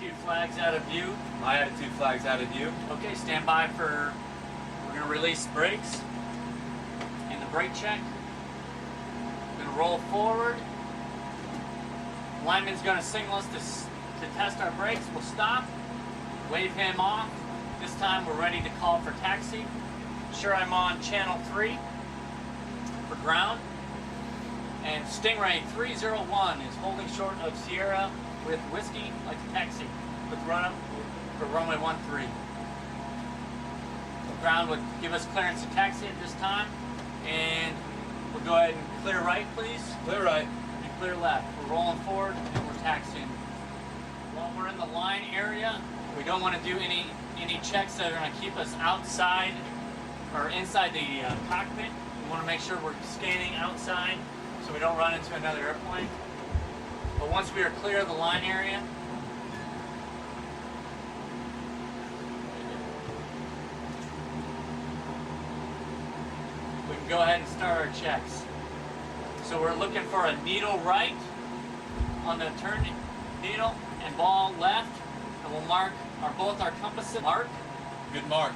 attitude flags out of view. My attitude flag's out of view. Okay, stand by for, we're going to release brakes in the brake check. We're going to roll forward. Lineman's going to signal us to test our brakes. We'll stop, wave him off. This time we're ready to call for taxi. Sure, I'm on channel 3 for ground. And Stingray 301 is holding short of Sierra with whiskey like a taxi with run-up for runway 13. Ground would give us clearance to taxi at this time, and we'll go ahead and clear right, please. Clear right. And clear left. We're rolling forward and we're taxiing. While we're in the line area, we don't want to do any checks that are going to keep us outside or inside the cockpit. We want to make sure we're scanning outside so we don't run into another airplane. But once we are clear of the line area, we can go ahead and start our checks. So we're looking for a needle right on the turn needle and ball left, and we'll mark both our compasses. Mark. Good mark.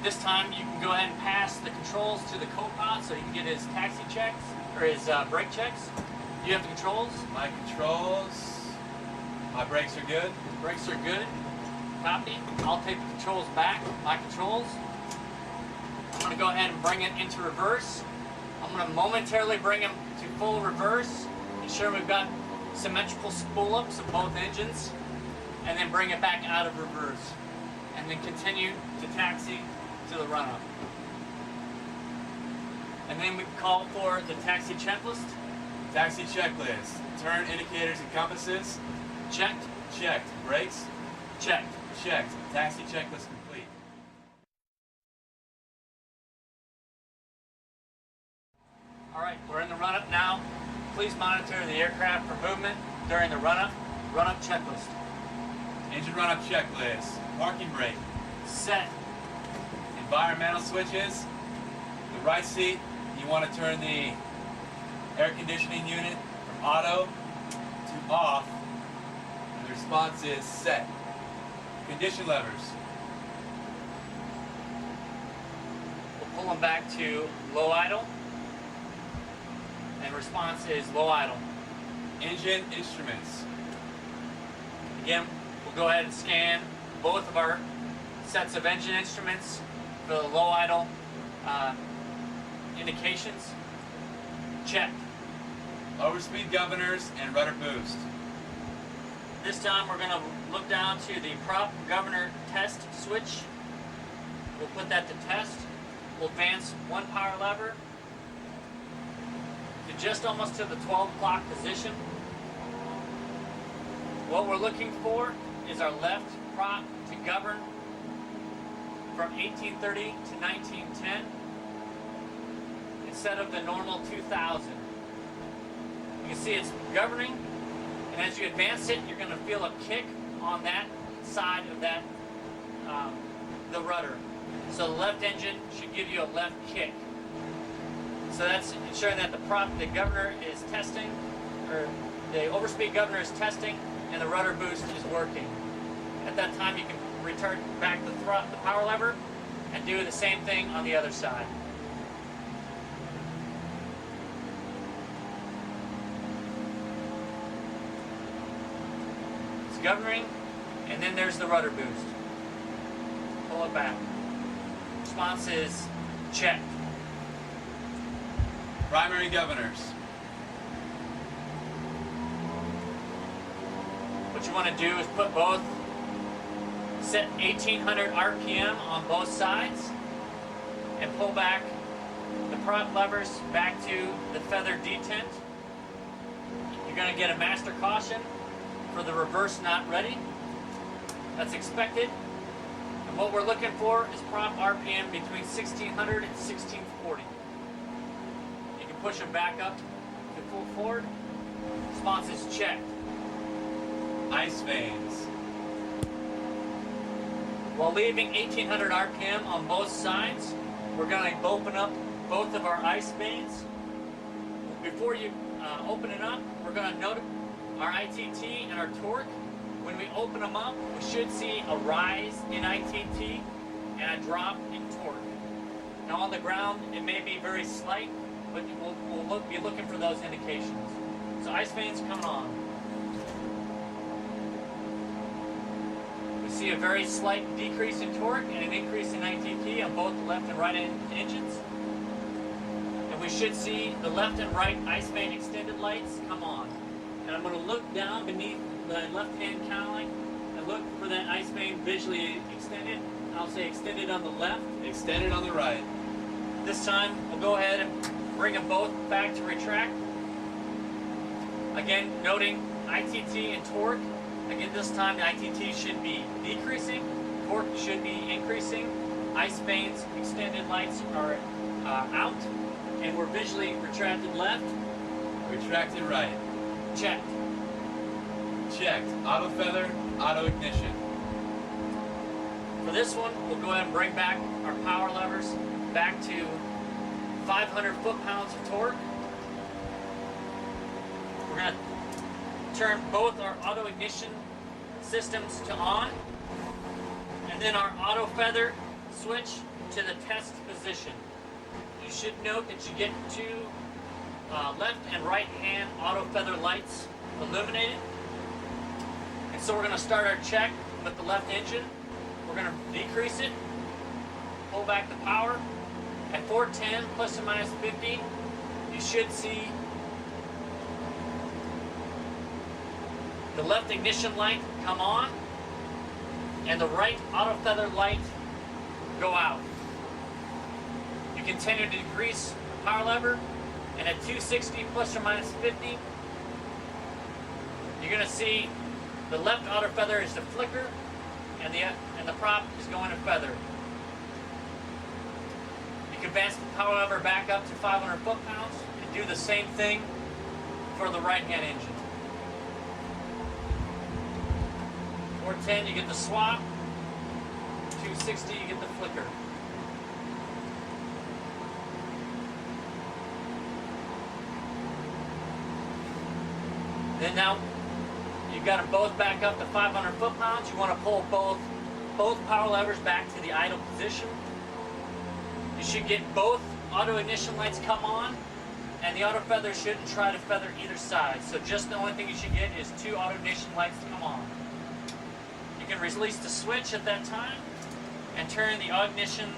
This time you can go ahead and pass the controls to the co-pilot so he can get his taxi checks, or his brake checks. You have the controls? My controls. My brakes are good. Brakes are good. Copy. I'll take the controls back. My controls. I'm going to go ahead and bring it into reverse. I'm going to momentarily bring him to full reverse. Ensure we've got symmetrical spool-ups of both engines. And then bring it back out of reverse. And then continue to taxi to the run-up. And then we call for the taxi checklist. Taxi checklist. Turn indicators and compasses. Checked. Checked. Brakes. Checked. Checked. Taxi checklist complete. Alright, we're in the run-up now. Please monitor the aircraft for movement during the run-up. Run-up checklist. Engine run-up checklist. Parking brake. Set. Environmental switches. The right seat, you want to turn the air conditioning unit from auto to off, and the response is set. Condition levers. We'll pull them back to low idle, and response is low idle. Engine instruments. Again, we'll go ahead and scan both of our sets of engine instruments for the low idle indications. Checked. Overspeed governors and rudder boost. This time we're going to look down to the prop governor test switch. We'll put that to test. We'll advance one power lever to just almost to the 12 o'clock position. What we're looking for is our left prop to govern from 1830 to 1910 instead of the normal 2000. You can see it's governing, and as you advance it, you're going to feel a kick on that side of that the rudder. So the left engine should give you a left kick. So that's ensuring that the governor is testing, or the overspeed governor is testing, and the rudder boost is working. At that time, you can return back the power lever and do the same thing on the other side. It's governing, and then there's the rudder boost. Pull it back. Response is checked. Primary governors. What you want to do is put both, set 1800 RPM on both sides, and pull back the prop levers back to the feather detent. You're going to get a master caution for the reverse not ready. That's expected. And what we're looking for is prop RPM between 1600 and 1640. You can push them back up to full forward. Response is checked. Ice vanes. While leaving 1800 RPM on both sides, we're going to open up both of our ice vanes. Before you open it up, we're going to note our ITT and our torque. When we open them up, we should see a rise in ITT and a drop in torque. Now on the ground, it may be very slight, but we'll be looking for those indications. So ice vanes coming on. We see a very slight decrease in torque and an increase in ITT on both the left and right engines. And we should see the left and right ice vane extended lights come on. And I'm going to look down beneath the left-hand cowling and look for that ice vane visually extended. I'll say extended on the left. Extended on the right. This time, we'll go ahead and bring them both back to retract. Again, noting ITT and torque. Again, this time the ITT should be decreasing, torque should be increasing. Ice vanes extended lights are out, and we're visually retracted left. Retracted right. Checked. Checked. Auto feather, auto ignition. For this one, we'll go ahead and bring back our power levers back to 500 foot-pounds of torque. We're going to turn both our auto ignition systems to on, and then our auto feather switch to the test position. You should note that you get two left and right hand auto feather lights illuminated. And so we're going to start our check with the left engine. We're going to decrease it, pull back the power. At 410 plus or minus 50, you should see the left ignition light come on and the right auto feather light go out. You continue to decrease the power lever, and at 260 plus or minus 50, you're going to see the left auto feather is to flicker and the prop is going to feather. You can advance the power lever back up to 500 foot-pounds and do the same thing for the right-hand engine. 410, you get the swap. 260, you get the flicker. Then now, you've got them both back up to 500 foot-pounds. You want to pull both power levers back to the idle position. You should get both auto ignition lights come on, and the auto feather shouldn't try to feather either side. So just the only thing you should get is two auto ignition lights to come on. You can release the switch at that time and turn the ignition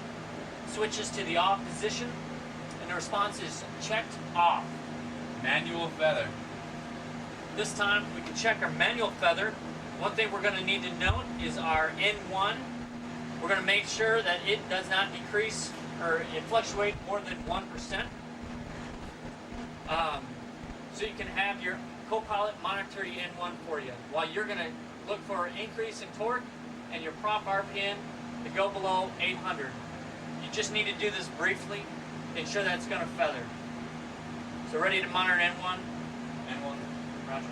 switches to the off position, and the response is checked off. Manual feather. This time we can check our manual feather. One thing we're going to need to note is our N1. We're going to make sure that it does not decrease or it fluctuate more than 1%. So you can have your co-pilot monitor your N1 for you while you're going to look for an increase in torque and your prop RPM to go below 800. You just need to do this briefly to ensure that it's going to feather. So ready to monitor N1? N1. Roger.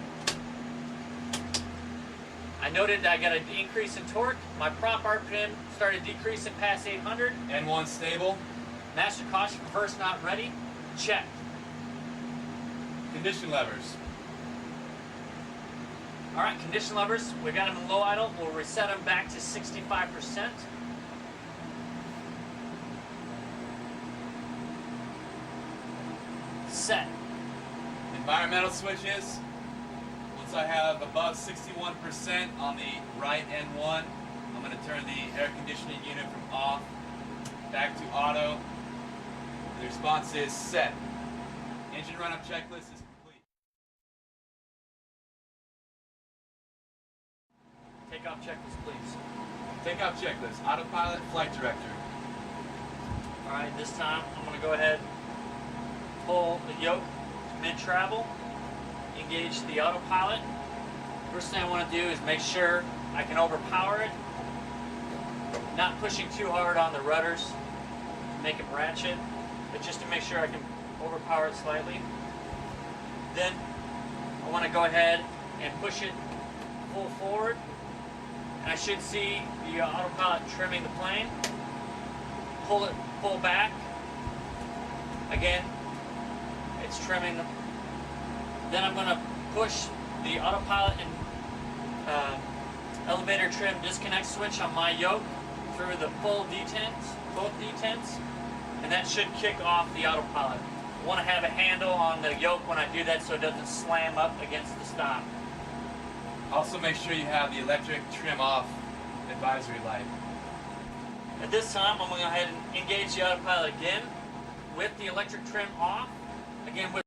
I noted I got an increase in torque. My prop RPM started decreasing past 800. N1 stable. Master caution, reverse not ready. Check. Condition levers. All right, condition levers. We got them in low idle. We'll reset them back to 65%. Set. Environmental switches. Once I have above 61% on the right N1, I'm going to turn the air conditioning unit from off back to auto. The response is set. Engine run-up checklist is complete. Takeoff checklist, please. Takeoff checklist. Autopilot, flight director. All right, this time I'm going to go ahead, pull the yoke mid-travel, engage the autopilot. First thing I want to do is make sure I can overpower it, not pushing too hard on the rudders to make them ratchet, but just to make sure I can overpower it slightly. Then I want to go ahead and push it full forward, and I should see the autopilot trimming the plane. Pull it full back. Again, it's trimming. Then I'm going to push the autopilot and elevator trim disconnect switch on my yoke through the full detents, both detents, and that should kick off the autopilot. I want to have a handle on the yoke when I do that so it doesn't slam up against the stop. Also make sure you have the electric trim off advisory light. At this time, I'm going to go ahead and engage the autopilot again with the electric trim off, again with